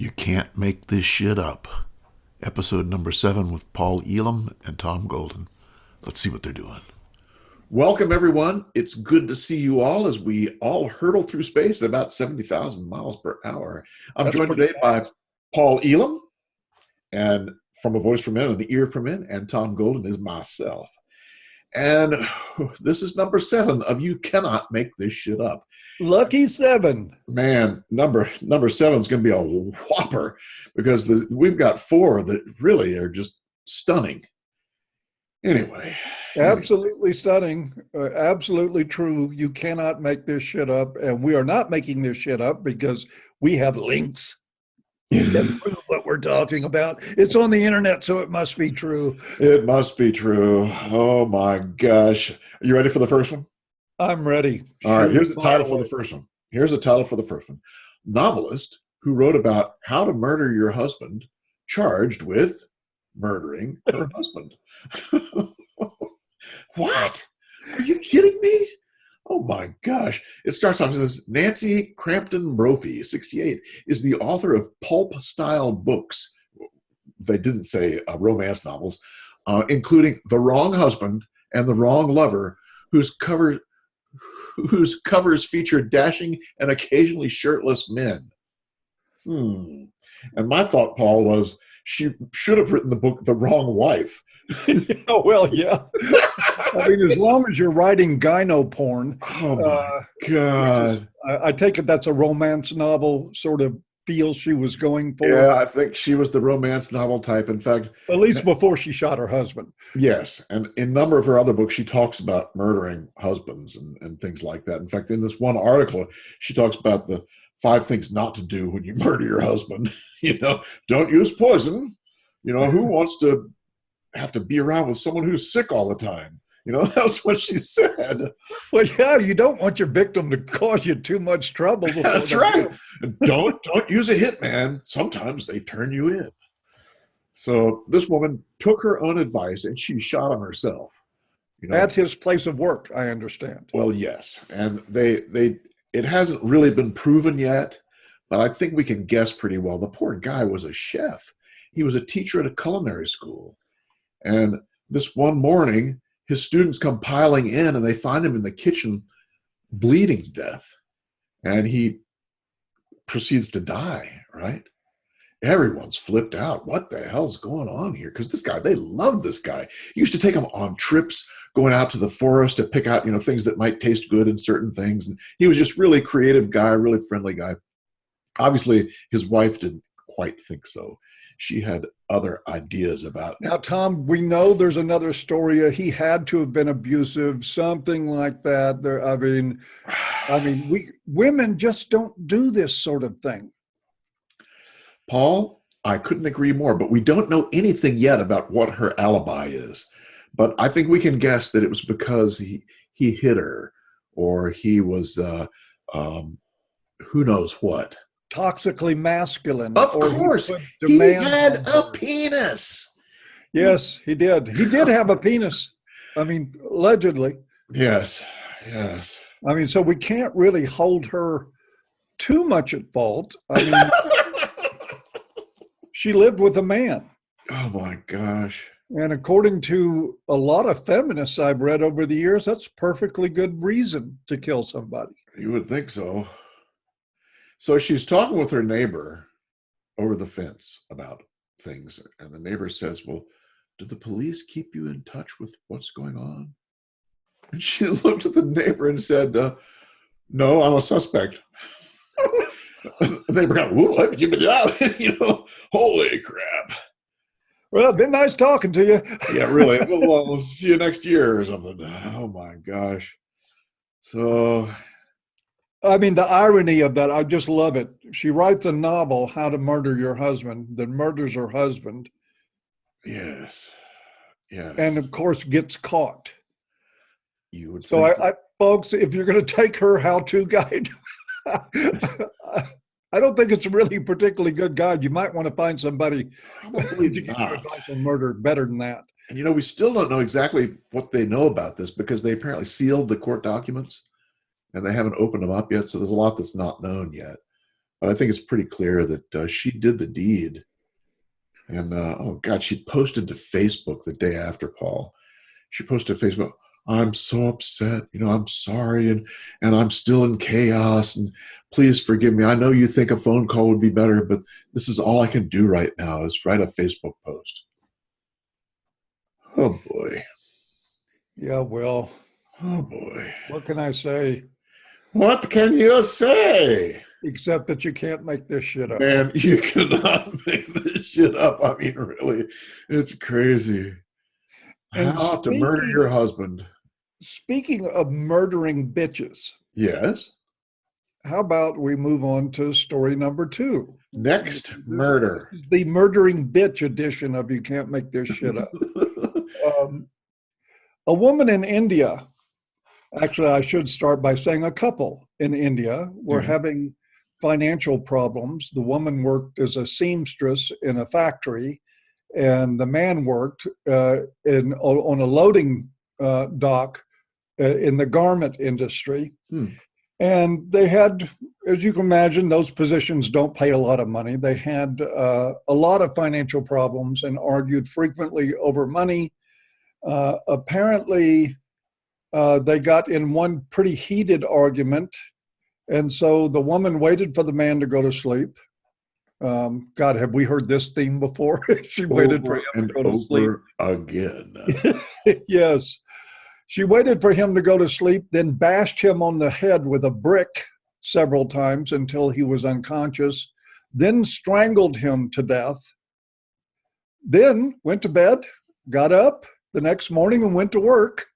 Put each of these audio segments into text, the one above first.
You Can't Make This Shit Up. Episode number 7 with Paul Elam and Tom Golden. Let's see what they're doing. Welcome, everyone. It's good to see you all as we all hurtle through space at about 70,000 miles per hour. I'm joined today by Paul Elam, and from A Voice for Men and an Ear for Men, and Tom Golden is myself. And this is number 7 of You Cannot Make This Shit Up. Lucky 7. Man, number 7 is going to be a whopper because we've got 4 that really are just stunning. Anyway. Absolutely stunning. Absolutely true. You cannot make this shit up. And we are not making this shit up because we have links that prove what we're talking about. It's on the internet, so it must be true. It must be true. Oh my gosh. Are you ready for the first one? I'm ready. All right, here's the title for the first one. Novelist who wrote about how to murder your husband, charged with murdering her husband. What? Are you kidding me? Oh my gosh. It starts off as Nancy Crampton Brophy, 68, is the author of pulp-style books. They didn't say romance novels, including The Wrong Husband and The Wrong Lover, whose covers feature dashing and occasionally shirtless men. And my thought, Paul, was she should have written the book The Wrong Wife. Oh, well, yeah. I mean, as long as you're writing gyno porn. Oh, my God. I take it that's a romance novel sort of feel she was going for. Yeah, I think she was the romance novel type. In fact, at least before she shot her husband. Yes. And in a number of her other books, she talks about murdering husbands and things like that. In fact, in this one article, she talks about the 5 things not to do when you murder your husband. Don't use poison. Who wants to have to be around with someone who's sick all the time? That's what she said. Well, yeah, you don't want your victim to cause you too much trouble. That's right. Don't use a hitman. Sometimes they turn you in. So this woman took her own advice and she shot him herself. At his place of work, I understand. Well, yes. And it hasn't really been proven yet, but I think we can guess pretty well. The poor guy was a chef. He was a teacher at a culinary school. And this one morning, his students come piling in and they find him in the kitchen bleeding to death. And he proceeds to die, right? Everyone's flipped out. What the hell's going on here? Because this guy, they loved this guy. He used to take them on trips, going out to the forest to pick out, things that might taste good in certain things. And he was just really creative guy, really friendly guy. Obviously, his wife didn't quite think so. She had other ideas about. Now, Tom, we know there's another story. He had to have been abusive, something like that. Women just don't do this sort of thing. Paul, I couldn't agree more, but we don't know anything yet about what her alibi is. But I think we can guess that it was because he hit her, or he was who knows what. Toxically masculine. Of course, he had a penis. Yes, he did. He did have a penis. Allegedly. Yes. So we can't really hold her too much at fault. She lived with a man. Oh my gosh. And according to a lot of feminists I've read over the years, that's perfectly good reason to kill somebody. You would think so. So she's talking with her neighbor over the fence about things. And the neighbor says, well, do the police keep you in touch with what's going on? And she looked at the neighbor and said, no, I'm a suspect. The neighbor got, what? You've been out? Holy crap. Well, it's been nice talking to you. Yeah, really. Well, we'll see you next year or something. Oh my gosh. So... the irony of that, I just love it. She writes a novel, How to Murder Your Husband, then murders her husband. Yes. And of course gets caught. You would so I folks, if you're going to take her how-to guide, I don't think it's a really particularly good guide. You might want to find somebody to get advice on murder better than that. And we still don't know exactly what they know about this because they apparently sealed the court documents and they haven't opened them up yet. So there's a lot that's not known yet. but I think it's pretty clear that she did the deed. And oh God, she posted to Facebook the day after, Paul. She posted to Facebook, "I'm so upset. I'm sorry, and I'm still in chaos. And please forgive me. I know you think a phone call would be better, but this is all I can do right now is write a Facebook post." Oh boy. Yeah, well, Oh boy. what can I say What can you say? except that you can't make this shit up? Man, you cannot make this shit up. I mean, really, it's crazy. And How to murder your husband. speaking of murdering bitches, Yes. how about we move on to story number 2? Next, murder. The murdering bitch edition of You Can't Make This Shit Up. A woman in India, actually, I should start by saying a couple in India were having financial problems. The woman worked as a seamstress in a factory, and the man worked on a loading dock in the garment industry. And they had, as you can imagine, those positions don't pay a lot of money. They had a lot of financial problems and argued frequently over money. Apparently, they got in one pretty heated argument. And so the woman waited for the man to go to sleep. God, have we heard this theme before? She waited for him to go to sleep. Again. Yes. She waited for him to go to sleep, then bashed him on the head with a brick several times until he was unconscious, then strangled him to death, then went to bed, got up the next morning and went to work,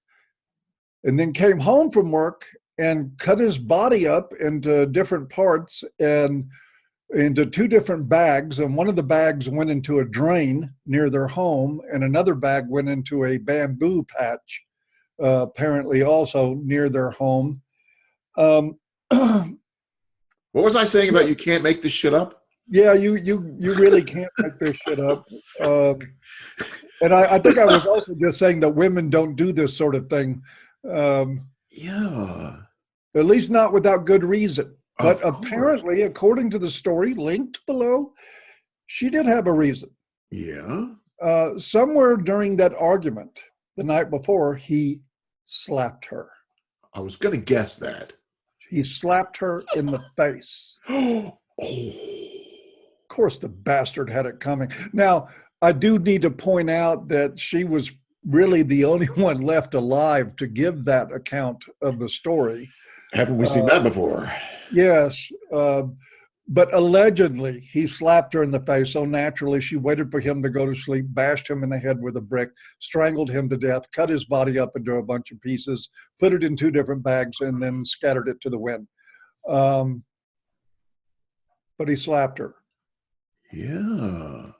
and then came home from work and cut his body up into different parts and into 2 different bags. And one of the bags went into a drain near their home, and another bag went into a bamboo patch, apparently also near their home. What was I saying about you can't make this shit up? Yeah, you really can't make this shit up. And I think I was also just saying that women don't do this sort of thing. Yeah. At least not without good reason. But apparently, according to the story linked below, she did have a reason. Yeah. Somewhere during that argument the night before, he slapped her. I was going to guess that. He slapped her in the face. Oh. Of course, the bastard had it coming. Now, I do need to point out that she was really the only one left alive to give that account of the story. Haven't we seen that before? Yes. But allegedly, he slapped her in the face. So naturally, she waited for him to go to sleep, bashed him in the head with a brick, strangled him to death, cut his body up into a bunch of pieces, put it in 2 different bags, and then scattered it to the wind. But he slapped her. Yeah.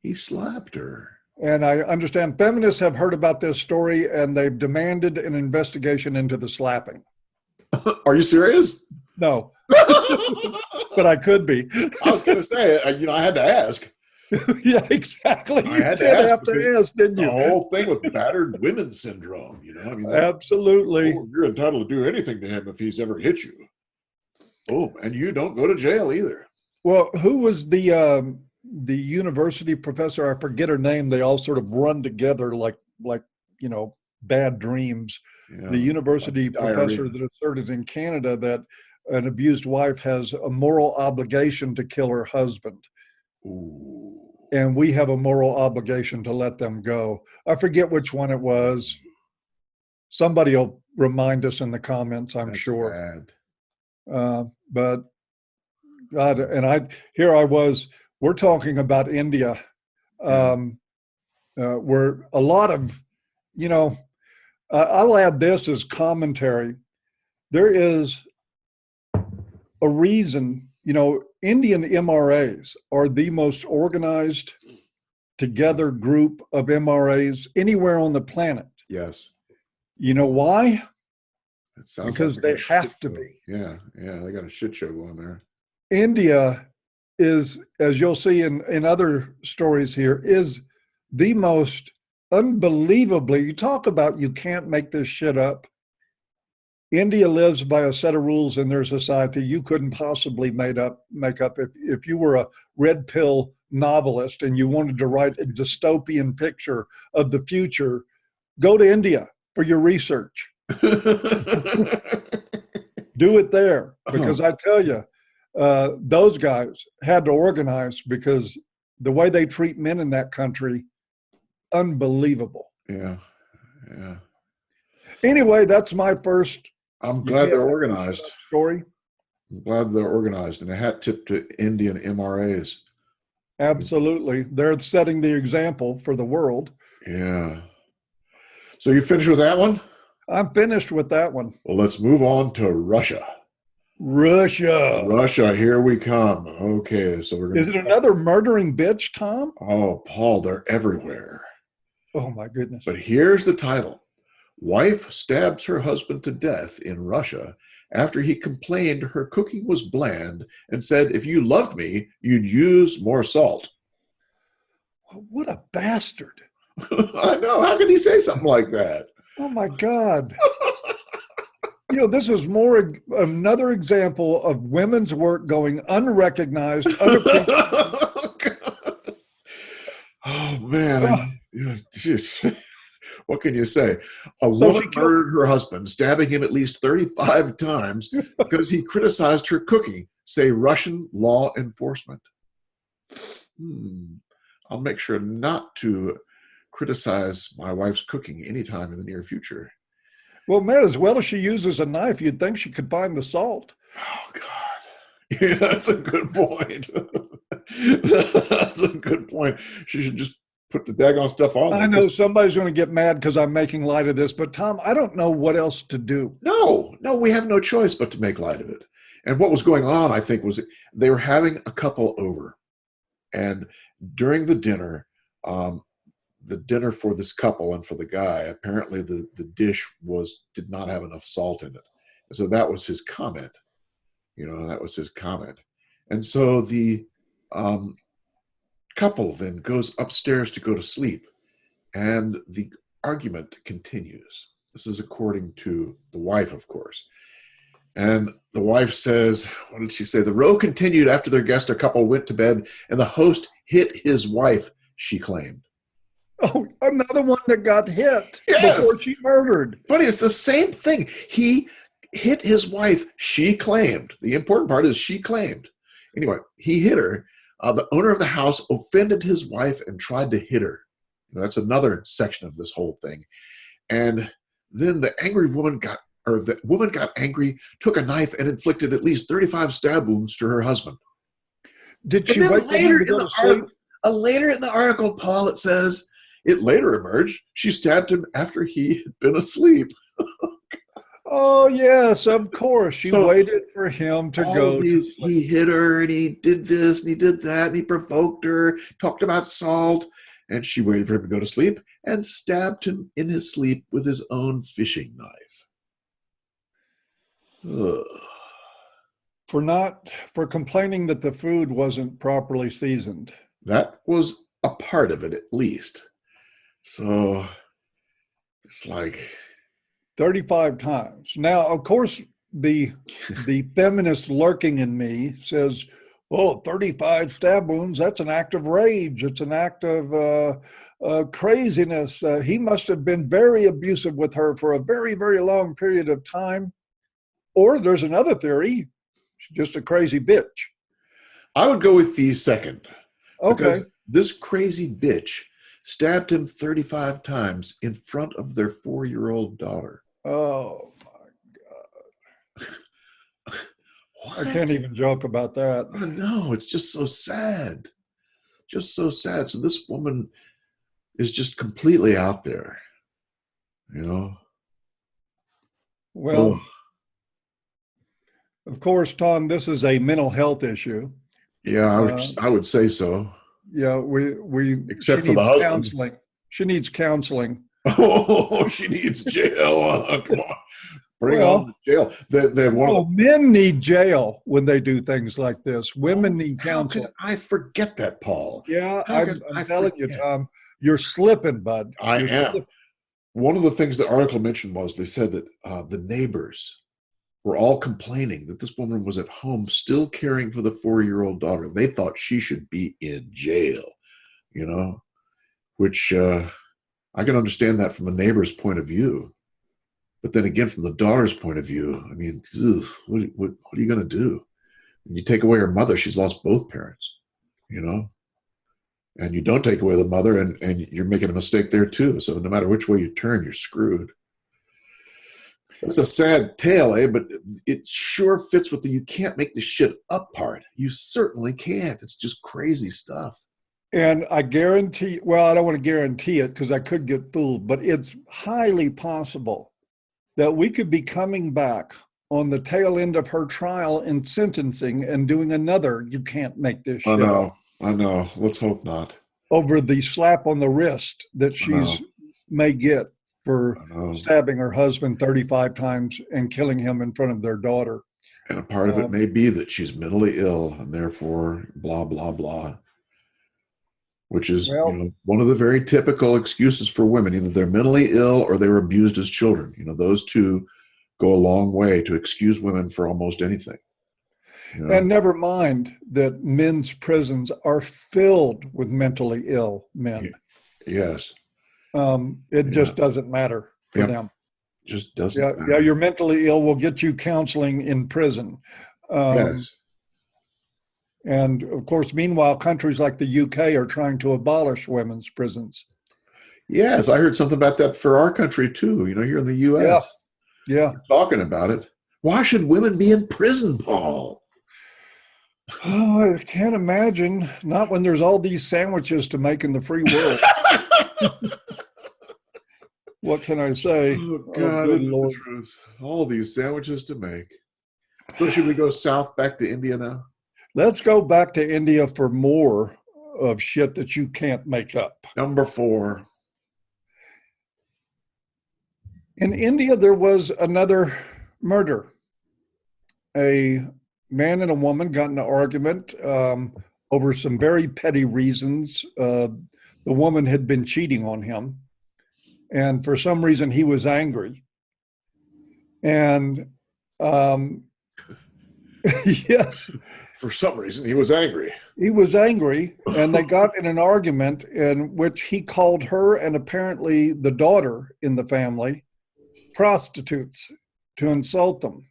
He slapped her. And I understand feminists have heard about this story, and they've demanded an investigation into the slapping. Are you serious? No. But I could be. I was going to say, I had to ask. Yeah, exactly. I You had did to have to ask, didn't you? The whole thing with battered women syndrome, I mean, Absolutely. You're entitled to do anything to him if he's ever hit you. Oh, and you don't go to jail either. Well, who was the university professor? I forget her name. They all sort of run together like bad dreams. Yeah, the university like professor that asserted in Canada that an abused wife has a moral obligation to kill her husband. Ooh. And we have a moral obligation to let them go. I forget which one it was. Somebody will remind us in the comments, I'm sure. But God, and here I was, we're talking about India, where a lot of, I'll add this as commentary. There is a reason, Indian MRAs are the most organized together group of MRAs anywhere on the planet. Yes. You know why? It sounds because like they have to be. Yeah, they got a shit show going there. India is, as you'll see in other stories here, is the most unbelievably, you talk about you can't make this shit up. India lives by a set of rules in their society you couldn't possibly make up. If you were a red pill novelist and you wanted to write a dystopian picture of the future, go to India for your research. Do it there, because I tell you, those guys had to organize, because the way they treat men in that country, unbelievable. Yeah. Yeah. Anyway, that's my first. I'm glad they're organized. Story. I'm glad they're organized, and a hat tip to Indian MRAs. Absolutely. They're setting the example for the world. Yeah. So you finished with that one? I'm finished with that one. Well, let's move on to Russia. Russia, here we come. Okay, so we're going to... Is it another murdering bitch, Tom? Oh, Paul, they're everywhere. Oh, my goodness. But here's the title. Wife stabs her husband to death in Russia after he complained her cooking was bland and said, if you loved me, you'd use more salt. What a bastard. I know. How can he say something like that? Oh, my God. You know, this is another example of women's work going unrecognized, unappreciated. Oh, man. Jeez. What can you say? A woman murdered her husband, stabbing him at least 35 times because he criticized her cooking, say Russian law enforcement. I'll make sure not to criticize my wife's cooking anytime in the near future. Well, man, as well as she uses a knife, you'd think she could find the salt. Oh, God. Yeah, that's a good point. That's a good point. She should just put the daggone stuff on. I know somebody's going to get mad because I'm making light of this, but Tom, I don't know what else to do. No, we have no choice but to make light of it. And what was going on, I think, was they were having a couple over. And during the dinner for this couple and for the guy, apparently the dish did not have enough salt in it. And so that was his comment. That was his comment. And so the couple then goes upstairs to go to sleep, and the argument continues. This is according to the wife, of course. And the wife says, what did she say? The row continued after their guest, a couple went to bed, and the host hit his wife, she claimed. Oh, another one that got hit Yes. Before she murdered. Funny, it's the same thing. He hit his wife, she claimed. The important part is she claimed. Anyway, he hit her. The owner of the house offended his wife and tried to hit her. That's another section of this whole thing. And then the woman got angry, took a knife, and inflicted at least 35 stab wounds to her husband. Did she wait later in the article, Paul, it says, it later emerged she stabbed him after he had been asleep. Oh, yes, of course. She waited for him to go. He hit her, and he did this, and he did that, and he provoked her, talked about salt, and she waited for him to go to sleep and stabbed him in his sleep with his own fishing knife. Ugh. For complaining that the food wasn't properly seasoned. That was a part of it, at least. So it's like 35 times. Now, of course, the feminist lurking in me says, oh, 35 stab wounds, that's an act of rage. It's an act of craziness. He must have been very abusive with her for a very, very long period of time. Or there's another theory. She's just a crazy bitch. I would go with the second. Okay. Because this crazy bitch stabbed him 35 times in front of their 4-year-old daughter. Oh, my God. What? I can't even joke about that. Oh, no, it's just so sad. Just so sad. So this woman is just completely out there, Well, Oh. Of course, Tom, this is a mental health issue. Yeah, I would say so. Yeah, Except for the husband. Counseling. She needs counseling. Oh, she needs jail. Come on. Bring on the jail. Men need jail when they do things like this. Women need counseling. How could I forget that, Paul? Yeah, I'm telling you, Tom, you're slipping, bud. I am. One of the things the article mentioned was they said that the neighbors were all complaining that this woman was at home still caring for the 4-year-old daughter. They thought she should be in jail, you know, which I can understand that from a neighbor's point of view. But then again, from the daughter's point of view, I mean, ugh, what are you going to do? When you take away her mother, she's lost both parents, you know? And you don't take away the mother, and you're making a mistake there too. So no matter which way you turn, you're screwed. It's a sad tale, eh? But it sure fits with the "you can't make this shit up" part. You certainly can't. It's just crazy stuff. And I guarantee, well, I don't want to guarantee it because I could get fooled, but it's highly possible that we could be coming back on the tail end of her trial and sentencing and doing another "you can't make this shit up" I know. Let's hope not. over the slap on the wrist that she's may get for stabbing her husband 35 times and killing him in front of their daughter. And a part of it may be that she's mentally ill and therefore blah, blah, blah, which is one of the very typical excuses for women. Either they're mentally ill or they were abused as children. You know, those two go a long way to excuse women for almost anything. You know? And never mind that men's prisons are filled with mentally ill men. Yes. It just doesn't matter for them. Just doesn't matter. Yeah, you're mentally ill. We'll get you counseling in prison. Yes. And of course, meanwhile, countries like the UK are trying to abolish women's prisons. Yes, I heard something about that for our country too. You know, here in the US. Yeah. We're talking about it. Why should women be in prison, Paul? Oh, I can't imagine. Not when there's all these sandwiches to make in the free world. What can I say? Oh, God, good isn't it the truth? All these sandwiches to make. So should we go south back to India now? Let's go back to India for more of shit that you can't make up. Number 4. In India, there was another murder. A man and a woman got in an argument over some very petty reasons. The woman had been cheating on him, and for some reason he was angry. And yes, for some reason he was angry. He was angry, and they got in an argument in which he called her and apparently the daughter in the family prostitutes to insult them.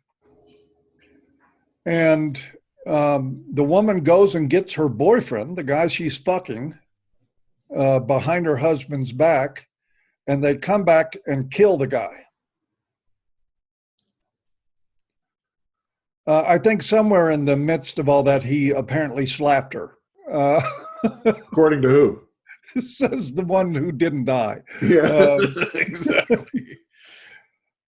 And the woman goes and gets her boyfriend, the guy she's fucking, behind her husband's back, and they come back and kill the guy. I think somewhere in the midst of all that, he apparently slapped her. According to who? Says the one who didn't die. Yeah, exactly.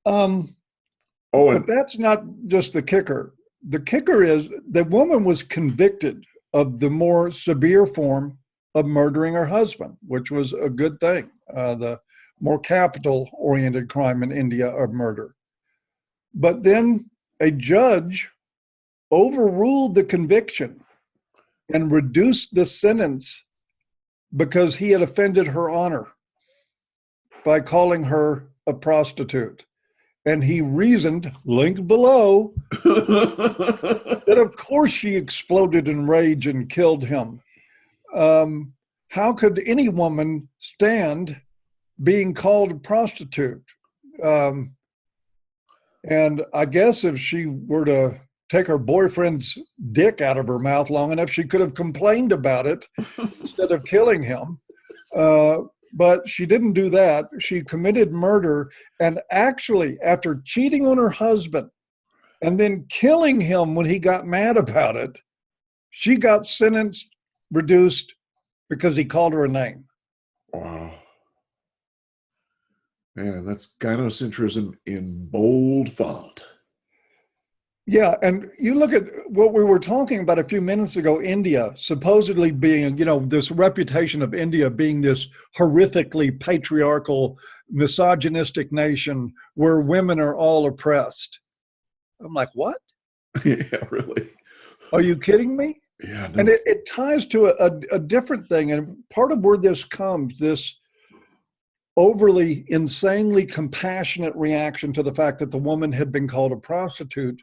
But that's not just the kicker. The kicker is the woman was convicted of the more severe form of murdering her husband, which was a good thing. The more capital-oriented crime in India of murder. But then a judge overruled the conviction and reduced the sentence because he had offended her honor by calling her a prostitute. And he reasoned, linked below, that of course she exploded in rage and killed him. How could any woman stand being called a prostitute? And I guess if she were to take her boyfriend's dick out of her mouth long enough, she could have complained about it instead of killing him. But she didn't do that. She committed murder, and actually, after cheating on her husband and then killing him when he got mad about it, she got sentenced, reduced, because he called her a name. Wow. Man, that's gynocentrism in bold font. Yeah, and you look at what we were talking about a few minutes ago, India supposedly being, this reputation of India being this horrifically patriarchal, misogynistic nation where women are all oppressed. I'm like, what? Yeah, really? Are you kidding me? Yeah. No. And it ties to a different thing. And part of where this comes, this overly, insanely compassionate reaction to the fact that the woman had been called a prostitute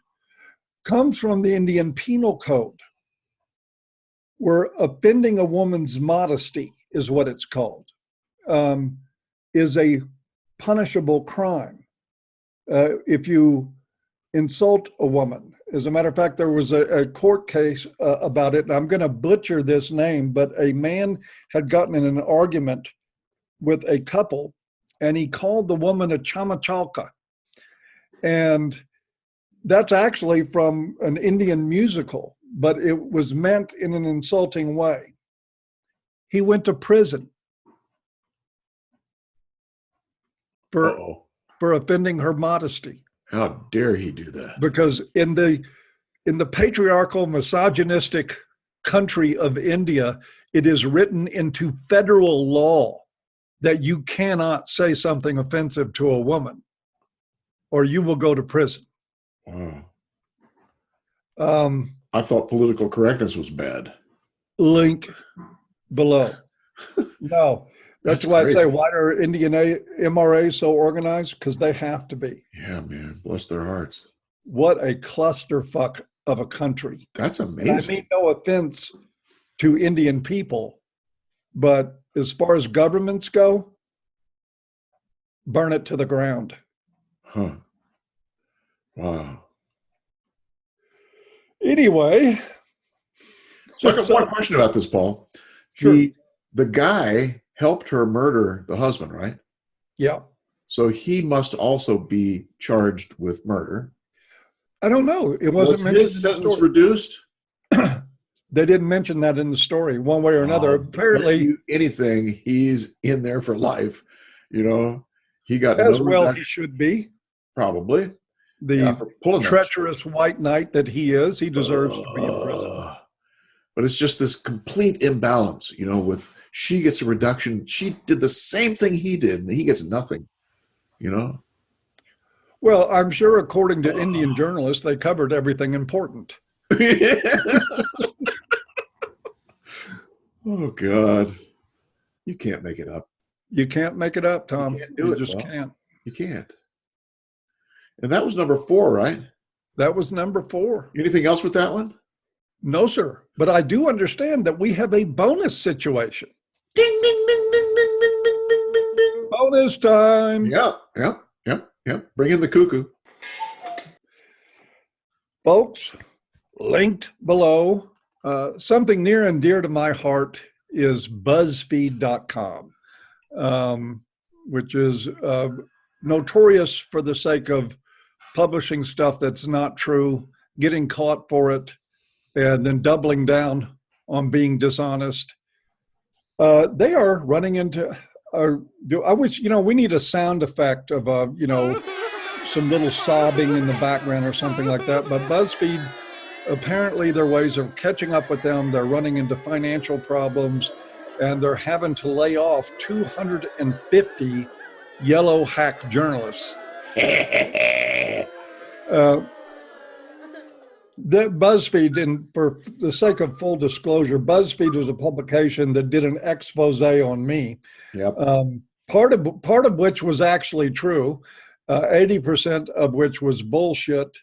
comes from the Indian Penal Code, where offending a woman's modesty is what it's called, is a punishable crime. If you insult a woman, as a matter of fact, there was a court case about it, and I'm going to butcher this name, but a man had gotten in an argument with a couple, and he called the woman a chamachalka. And that's actually from an Indian musical, but it was meant in an insulting way. He went to prison for offending her modesty. How dare he do that? Because in the patriarchal, misogynistic country of India, it is written into federal law that you cannot say something offensive to a woman or you will go to prison. Wow. I thought political correctness was bad. Link below. No, that's why crazy. I say, why are Indian MRAs so organized? Because they have to be. Yeah, man. Bless their hearts. What a clusterfuck of a country. That's amazing. And I mean no offense to Indian people, but as far as governments go, burn it to the ground. Huh. Wow. Anyway. So I got one question about this, Paul. Sure. The guy helped her murder the husband, right? Yeah. So he must also be charged with murder. I don't know. It wasn't mentioned. Was his sentence reduced? They didn't mention that in the story, one way or another. Apparently, anything, he's in there for life. You know, he got as well. He should be probably the treacherous white knight that he is. He deserves to be in prison. But it's just this complete imbalance. You know, with she gets a reduction. She did the same thing he did, and he gets nothing. You know. Well, I'm sure, according to Indian journalists, they covered everything important. Oh, God. You can't make it up. You can't make it up, Tom. You just can't. You can't. And that was number 4, right? That was number 4. Anything else with that one? No, sir. But I do understand that we have a bonus situation. Ding, ding, ding, ding, ding, ding, ding, ding, ding, ding. Bonus time. Yep. Bring in the cuckoo. Folks, linked below, something near and dear to my heart is Buzzfeed.com, which is notorious for the sake of publishing stuff that's not true, getting caught for it, and then doubling down on being dishonest. They are running into... I wish, we need a sound effect of, some little sobbing in the background or something like that. But BuzzFeed, apparently their ways of catching up with them, they're running into financial problems, and they're having to lay off 250 yellow hack journalists. The BuzzFeed, and for the sake of full disclosure, BuzzFeed is a publication that did an expose on me. Yep. Part of which was actually true, 80% of which was bullshit.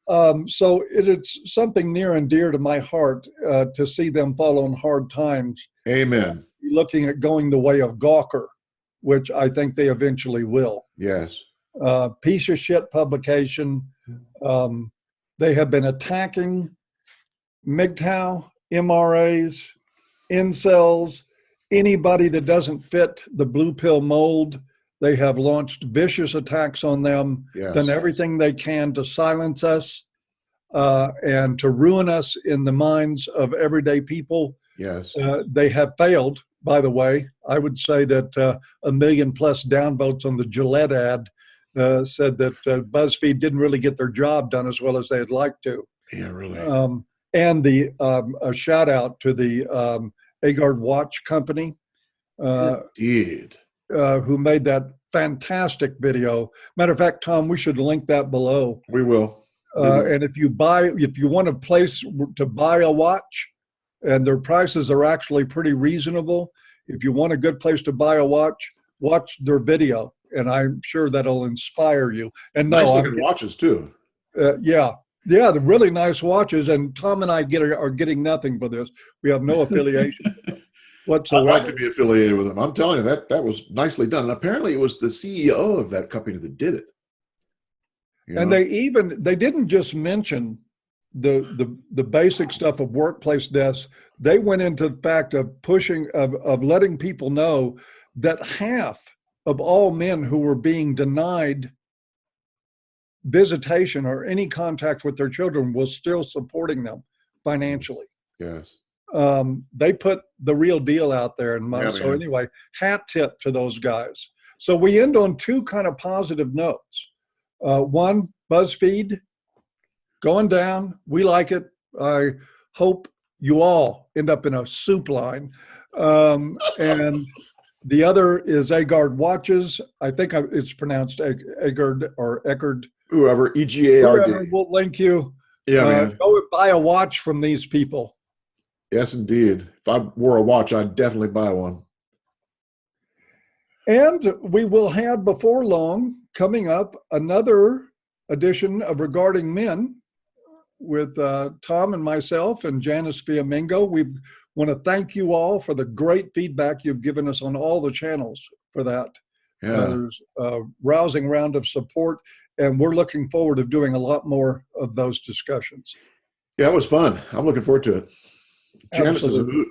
So it's something near and dear to my heart to see them fall on hard times. Amen. Looking at going the way of Gawker, which I think they eventually will. Yes. Piece of shit publication. They have been attacking MGTOW, MRAs, incels, anybody that doesn't fit the blue pill mold. They have launched vicious attacks on them, done everything they can to silence us and to ruin us in the minds of everyday people. Yes. They have failed, by the way. I would say that 1 million plus downvotes on the Gillette ad said that BuzzFeed didn't really get their job done as well as they'd like to. Yeah, really. And a shout out to the Egard watch company. Indeed. Who made that fantastic video. Matter of fact, Tom, we should link that below. We will. And if you want a place to buy a watch, and their prices are actually pretty reasonable. If you want a good place to buy a watch, watch their video, and I'm sure that'll inspire you. And no, Nice looking watches too. Yeah, they're really nice watches. And Tom and I are getting nothing for this. We have no affiliation whatsoever. I'd like to be affiliated with them. I'm telling you, that was nicely done. And apparently, it was the CEO of that company that did it. And they didn't just mention the basic stuff of workplace deaths. They went into the fact of of letting people know that half of all men who were being denied visitation or any contact with their children was still supporting them financially. Yes. They put the real deal out there. So anyway, hat tip to those guys. So we end on two kind of positive notes. One, BuzzFeed going down. We like it. I hope you all end up in a soup line. And the other is Egard watches. I think it's pronounced Egard or Egard. Whoever, Egard. Whoever, we'll link you. Yeah, man. Go and buy a watch from these people. Yes, indeed. If I wore a watch, I'd definitely buy one. And we will have before long coming up another edition of Regarding Men with Tom and myself and Janice Fiamingo. We want to thank you all for the great feedback you've given us on all the channels for that. Yeah. There's a rousing round of support, and we're looking forward to doing a lot more of those discussions. Yeah, it was fun. I'm looking forward to it. Janice is a hoot.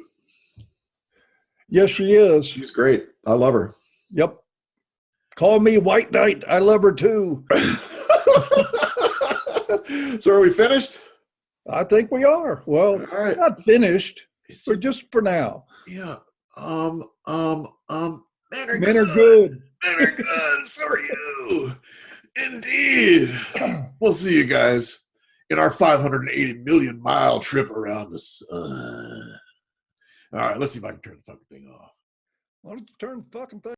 Yes, she is. She's great. I love her. Yep. Call me White Knight. I love her too. So are we finished? I think we are. Well, right. Not finished. We're just for now. Yeah. Men are good. Men are good. So are you. Indeed. We'll see you guys in our 580 million mile trip around the sun. All right, let's see if I can turn the fucking thing off. Why don't you turn the fucking thing